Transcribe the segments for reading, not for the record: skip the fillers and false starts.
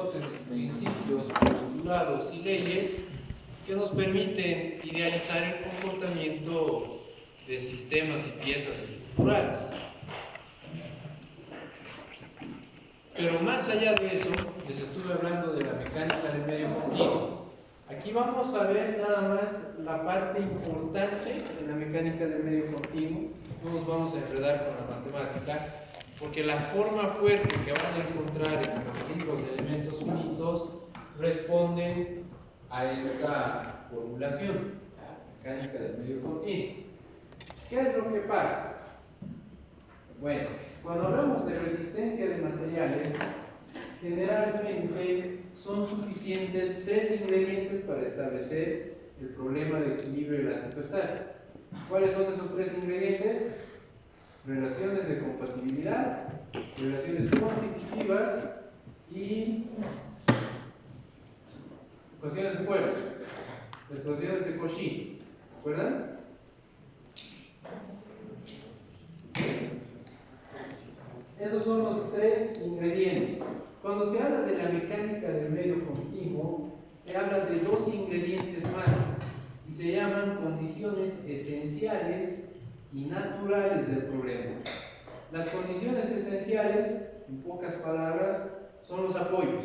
hipótesis, principios, postulados y leyes que nos permiten idealizar el comportamiento de sistemas y piezas estructurales. Pero más allá de eso, les estuve hablando de la mecánica del medio continuo. Aquí vamos a ver nada más la parte importante de la mecánica del medio continuo. No nos vamos a enredar con la matemática, porque la forma fuerte que van a encontrar en los elementos finitos responden a esta formulación, la mecánica del medio continuo. ¿Qué es lo que pasa? Bueno, cuando hablamos de resistencia de materiales, generalmente son suficientes tres ingredientes para establecer el problema de equilibrio elástico-estático. ¿Cuáles son esos tres ingredientes? Relaciones de compatibilidad, relaciones constitutivas y ecuaciones de fuerza, las ecuaciones de Cauchy. ¿Recuerdan? Esos son los tres ingredientes. Cuando se habla de la mecánica del medio continuo, se habla de dos ingredientes más y se llaman condiciones esenciales y naturales del problema. Las condiciones esenciales, en pocas palabras, son los apoyos.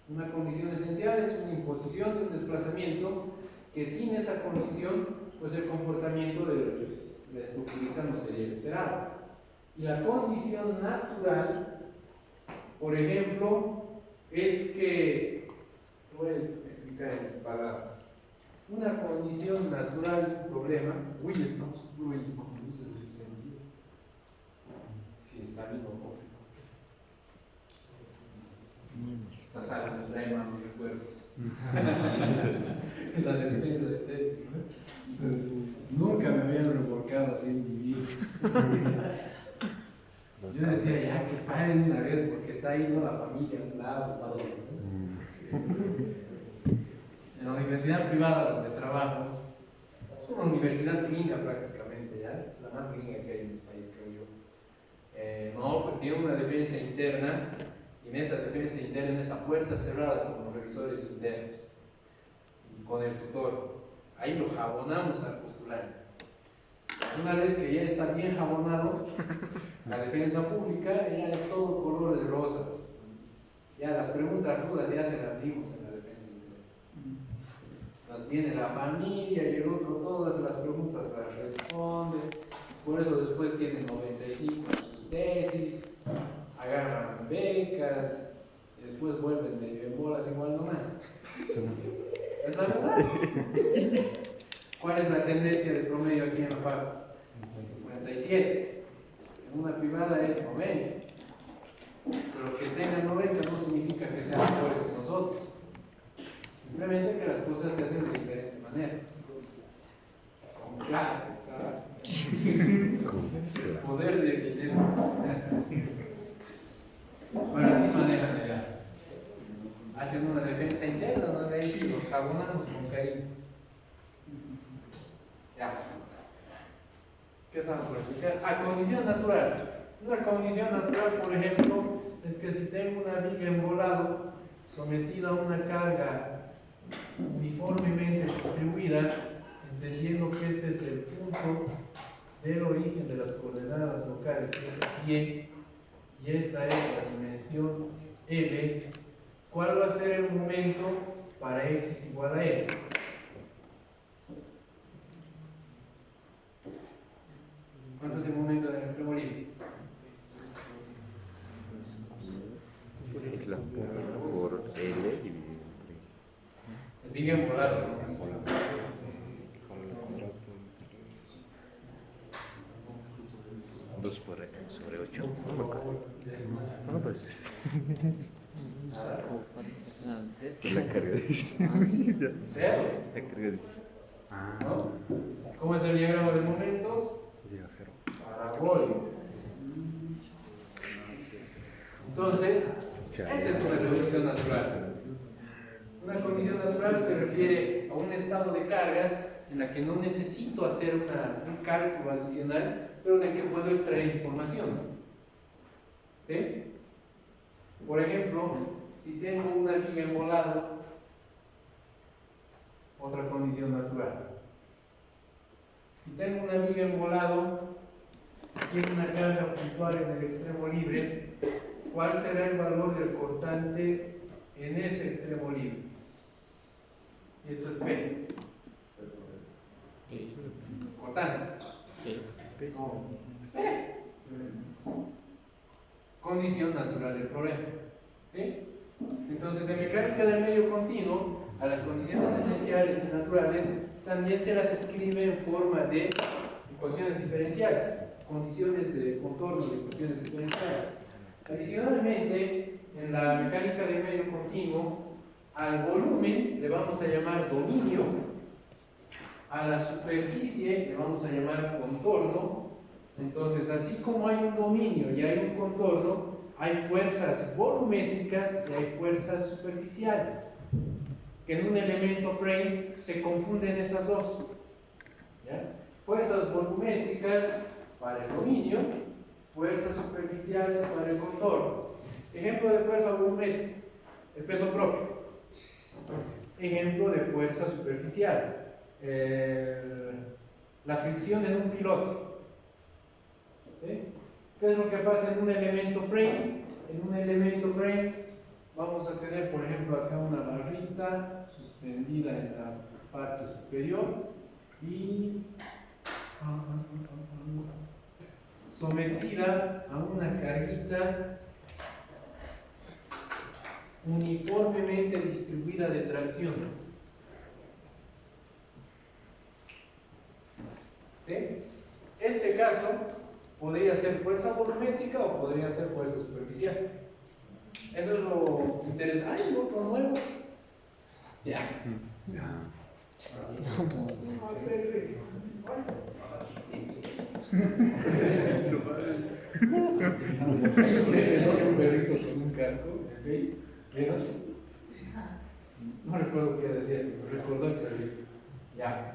Una condición esencial es una imposición de un desplazamiento que sin esa condición, pues el comportamiento de la estructurita no sería el esperado. Y la condición natural, por ejemplo, es que, lo voy a explicar en mis palabras, una condición natural de un problema, uy, estamos muy con luces de encendido, si está bien o no. Esta sala me trae malos recuerdos. La defensa de Teddy, ¿no? Nunca me habían revolcado así en mi vida. Yo decía, ya que paren una vez, porque está ahí ¿no? La familia a un lado, todo. En la universidad privada donde trabajo, es una universidad gringa prácticamente, ¿ya? Es la más gringa que hay en el país, creo yo. No, pues tiene una defensa interna, y en esa defensa interna, en esa puerta cerrada con los revisores internos y con el tutor, ahí lo jabonamos al postulante. Una vez que ya está bien jabonado, la defensa pública ya es todo color de rosa. Ya las preguntas rudas ya se las dimos en la defensa interna. Nos viene la familia y el otro, todas las preguntas las responde. Por eso después tienen 95 en sus tesis, agarran becas, y después vuelven medio en bolas igual nomás. ¿Es la verdad? ¿Cuál es la tendencia de promedio aquí en la FAC? 57. En una privada es 90. Pero que tengan 90 no significa que sean mejores que nosotros. Simplemente que las cosas se hacen de diferente manera. Con plata, ¿sabes? Poder del dinero. Bueno, así manejan allá. Hacen una defensa interna donde ahí sí los jabonamos con cariño. Ya. ¿Qué estamos por explicar? Condición natural. Una condición natural, por ejemplo, es que si tengo una viga en volado sometida a una carga uniformemente distribuida, entendiendo que este es el punto del origen de las coordenadas locales y esta es la dimensión L, ¿cuál va a ser el momento para x igual a L? ¿Cuánto es el momento del extremo libre? Es la por L dividido entre Es bien volado, ¿no? 2 por sobre 8. No me acuerdo. No, pues. La carga dice. ¿Cero? La carga dice. ¿No? ¿Cómo es el diagrama de momentos? Llega a 0. Parabólicos. Entonces, esta es una condición natural. Una condición natural se refiere a un estado de cargas en la que no necesito hacer un cálculo adicional, pero de que puedo extraer información. ¿Sí? Por ejemplo, si tengo una viga embolada, otra condición natural. Si tengo una viga embolado, tiene una carga puntual en el extremo libre, ¿cuál será el valor del cortante en ese extremo libre? Si esto es P. Cortante. No. P. Condición natural del problema. ¿Sí? Entonces, en mecánica del medio continuo, a las condiciones esenciales y naturales también se las escribe en forma de ecuaciones diferenciales, condiciones de contorno de ecuaciones diferenciales. Adicionalmente, en la mecánica del medio continuo, al volumen le vamos a llamar dominio, a la superficie le vamos a llamar contorno. Entonces, así como hay un dominio y hay un contorno, hay fuerzas volumétricas y hay fuerzas superficiales. Que en un elemento frame se confunden esas dos. ¿Ya? Fuerzas volumétricas para el dominio, fuerzas superficiales para el contorno. Ejemplo de fuerza volumétrica, el peso propio. Ejemplo de fuerza superficial, la fricción en un pilote. ¿Sí? ¿Qué es lo que pasa en un elemento frame? En un elemento frame vamos a tener, por ejemplo, acá una barrita suspendida en la parte superior y sometida a una carguita uniformemente distribuida de tracción. ¿Sí? Este caso podría ser fuerza volumétrica o podría ser fuerza superficial. Eso es lo interesante. ¡Ay, otro nuevo! Ya. Un perrito con un casco. ¿Vieron? No recuerdo qué decía, pero recordó el perrito. Ya.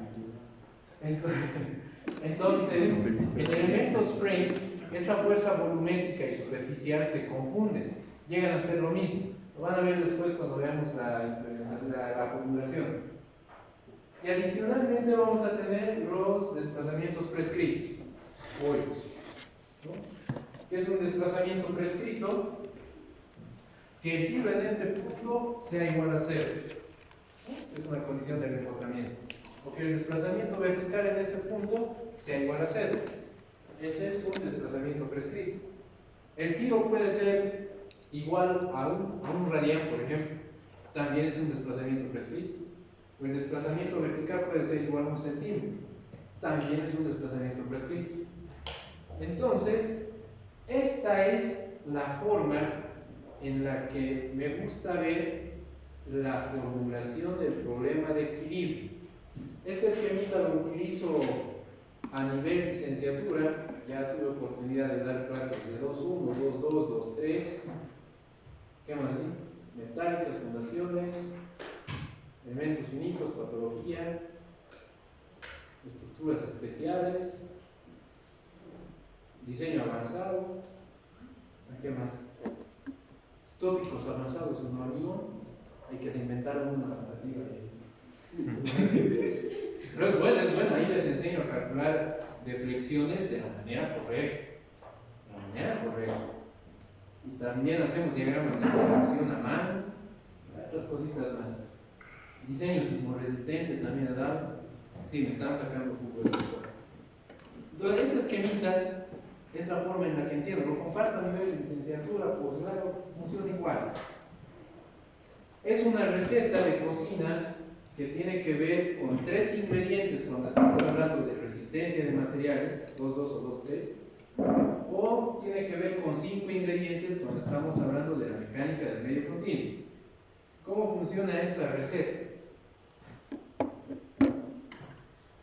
Entonces, en elementos frame, esa fuerza volumétrica y superficial se confunden, llegan a ser lo mismo. Lo van a ver después cuando veamos la formulación. Y adicionalmente vamos a tener los desplazamientos prescritos, hoyos. ¿No? ¿Qué es un desplazamiento prescrito? Que el giro en este punto sea igual a 0. ¿No? Es una condición del empotramiento. O que el desplazamiento vertical en ese punto sea igual a 0. Ese es un desplazamiento prescrito. El giro puede ser igual a un radián, por ejemplo. También es un desplazamiento prescrito. O el desplazamiento vertical puede ser igual a 1 centímetro. También es un desplazamiento prescrito. Entonces, esta es la forma en la que me gusta ver la formulación del problema de equilibrio. Este esquemita lo utilizo a nivel licenciatura. Ya tuve oportunidad de dar clases de 2.1, 2.2, 2.3. ¿Qué más? Metálicas, fundaciones, elementos finitos, patología, estructuras especiales, diseño avanzado. ¿Qué más? Tópicos avanzados en hormigón. Hay que inventar una alternativa. Pero es buena, ahí les enseño a calcular deflexiones de la manera correcta. Y también hacemos diagramas de corrección a mano, otras cositas más. Diseño sismoresistente también he dado. Sí, me están sacando un poco de cosas. Entonces, esta esquemita es la forma en la que entiendo. Lo comparto a nivel de licenciatura, posgrado, funciona igual. Es una receta de cocina que tiene que ver con 3 ingredientes cuando estamos hablando de resistencia de materiales, 2.2 o 2.3, o tiene que ver con 5 ingredientes cuando estamos hablando de la mecánica del medio continuo. ¿Cómo funciona esta receta?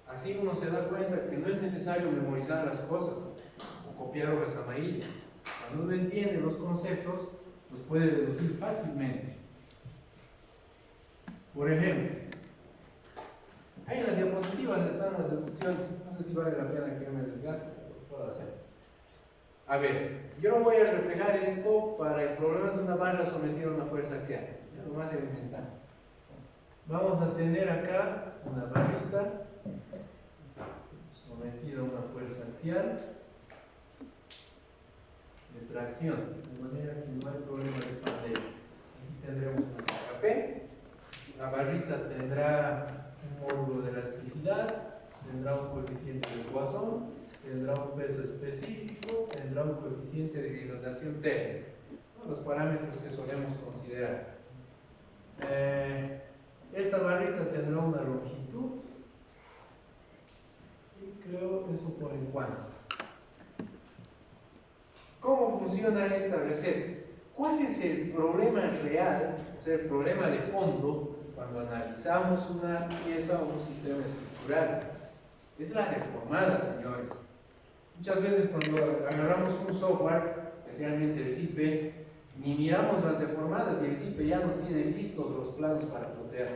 Así uno se da cuenta que no es necesario memorizar las cosas o copiar hojas amarillas. Cuando uno entiende los conceptos, los puede deducir fácilmente. Por ejemplo, ahí en las diapositivas están las deducciones. No sé si vale la pena que yo me desgaste, pero lo puedo hacer. A ver, yo no voy a reflejar esto para el problema de una barra sometida a una fuerza axial, ya lo más elemental. Vamos a tener acá una barrita sometida a una fuerza axial de tracción, de manera que no hay problema de pandemia. Aquí tendremos una carga P, la barrita tendrá un módulo de elasticidad, tendrá un coeficiente de Poisson, tendrá un peso específico, tendrá un coeficiente de dilatación térmica, ¿no? Los parámetros que solemos considerar. Esta barrita tendrá una longitud y creo eso por en cuanto. ¿Cómo funciona esta receta? ¿Cuál es el problema real, o sea, el problema de fondo, cuando analizamos una pieza o un sistema estructural? Es la deformada, señores. Muchas veces cuando agarramos un software, especialmente el CIPE, ni miramos las deformadas y el CIPE ya nos tiene listos los planos para plotear.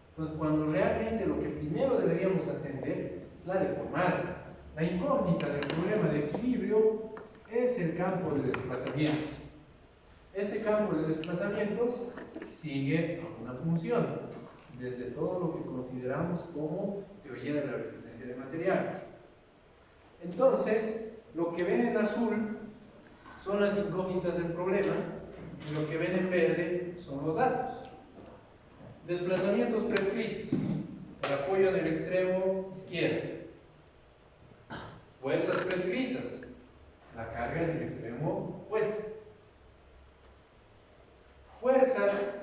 Entonces, cuando realmente lo que primero deberíamos atender es la deformada. La incógnita del problema de equilibrio es el campo de desplazamientos. Este campo de desplazamientos sigue una función, desde todo lo que consideramos como teoría de la resistencia de materiales. Entonces, lo que ven en azul son las incógnitas del problema y lo que ven en verde son los datos. Desplazamientos prescritos, el apoyo en el extremo izquierdo. Fuerzas prescritas, la carga en el extremo opuesto. Fuerzas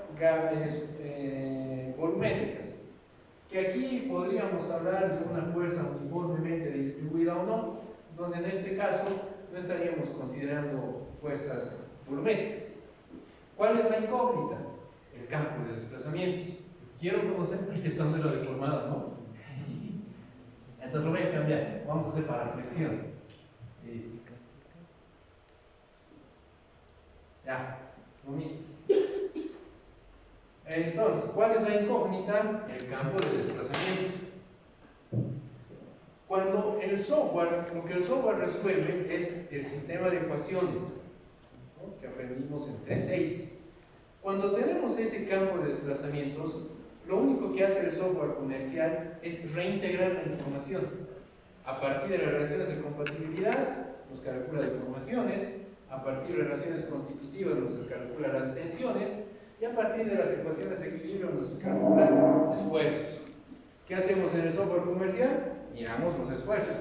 volumétricas, que aquí podríamos hablar de una fuerza uniformemente distribuida o no. Entonces, en este caso, no estaríamos considerando fuerzas volumétricas. ¿Cuál es la incógnita? El campo de desplazamientos. Quiero conocer, porque esta no es la deformada, ¿no? Entonces lo voy a cambiar. Vamos a hacer para flexión. Ya, lo mismo. Entonces, ¿cuál es la incógnita? El campo de desplazamientos. Cuando el software, lo que el software resuelve es el sistema de ecuaciones, ¿no?, que aprendimos en 3.6. Cuando tenemos ese campo de desplazamientos, lo único que hace el software comercial es reintegrar la información. A partir de las relaciones de compatibilidad, nos calcula deformaciones, a partir de relaciones constitutivas nos calcula las tensiones, y a partir de las ecuaciones de equilibrio nos calcula esfuerzos. ¿Qué hacemos en el software comercial? Miramos los esfuerzos.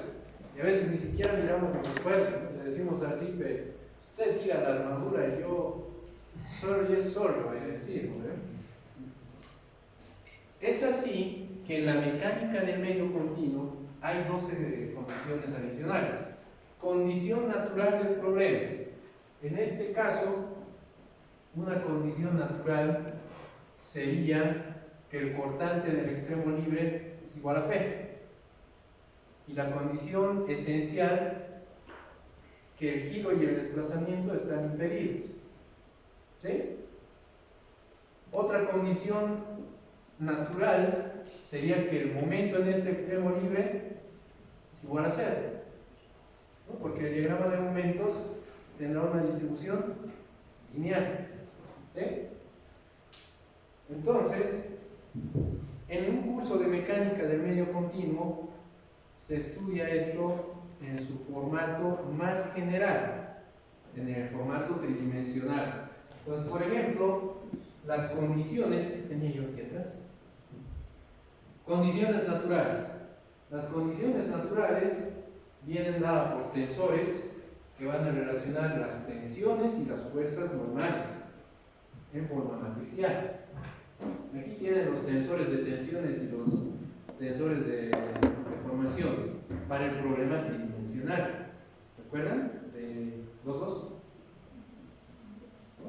Y a veces ni siquiera miramos los esfuerzos. Le decimos al CIPE, usted tira la armadura y yo solo y es solo, voy a decir, ¿no? Es así que en la mecánica del medio continuo hay 12 condiciones adicionales. Condición natural del problema. En este caso, una condición natural sería que el cortante del extremo libre es igual a P. Y la condición esencial, que el giro y el desplazamiento están impedidos. ¿Sí? Otra condición natural sería que el momento en este extremo libre es igual a 0, ¿no? Porque el diagrama de momentos tendrá una distribución lineal. ¿Sí? Entonces, en un curso de mecánica del medio continuo se estudia esto en su formato más general, en el formato tridimensional. Entonces, por ejemplo, las condiciones, ¿qué tenía yo aquí atrás? Condiciones naturales. Las condiciones naturales vienen dadas por tensores que van a relacionar las tensiones y las fuerzas normales en forma matricial. Aquí tienen los tensores de tensiones y los tensores de deformaciones para el problema tridimensional. ¿Recuerdan? De 2,2.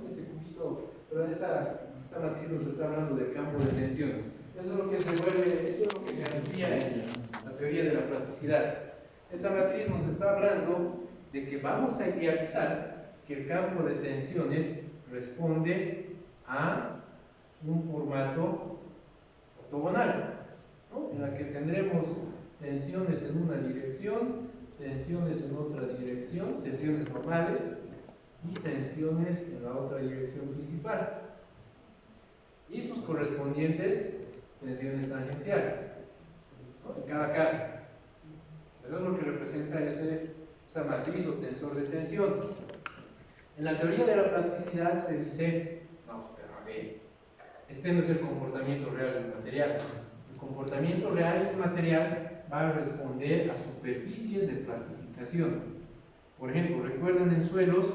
Este cubito, pero esta matriz nos está hablando del campo de tensiones. Eso es lo que se vuelve, esto es lo que se amplía en la teoría de la plasticidad. Esa matriz nos está hablando de que vamos a idealizar que el campo de tensiones responde a un formato ortogonal, ¿no?, en la que tendremos tensiones en una dirección, tensiones en otra dirección, tensiones normales, y tensiones en la otra dirección principal, y sus correspondientes tensiones tangenciales, ¿no? En cada cara. Eso es lo que representa esa matriz o tensor de tensiones. En la teoría de la plasticidad se dice, no, pero a ver, este no es el comportamiento real del material. El comportamiento real del material va a responder a superficies de plastificación. Por ejemplo, ¿recuerdan en suelos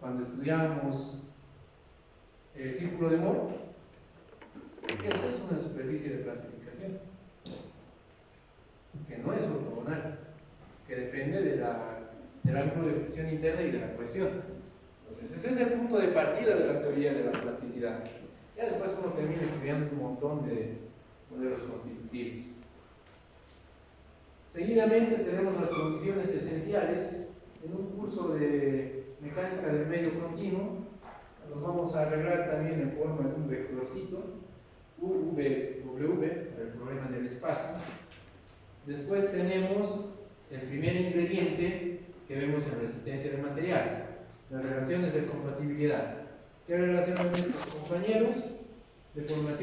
cuando estudiábamos el círculo de Moore? ¿Qué es una superficie de plastificación? Que no es ortogonal, que depende del ángulo de fricción interna y de la cohesión. Entonces, ese es el punto de partida de la teoría de la plasticidad. Ya después uno termina estudiando un montón de modelos constitutivos. Seguidamente tenemos las condiciones esenciales. En un curso de mecánica del medio continuo, los vamos a arreglar también en forma de un vectorcito, UVW, el problema del espacio. Después tenemos el primer ingrediente que vemos en resistencia de materiales, las relaciones de compatibilidad. ¿Qué relacionan estos compañeros? De formación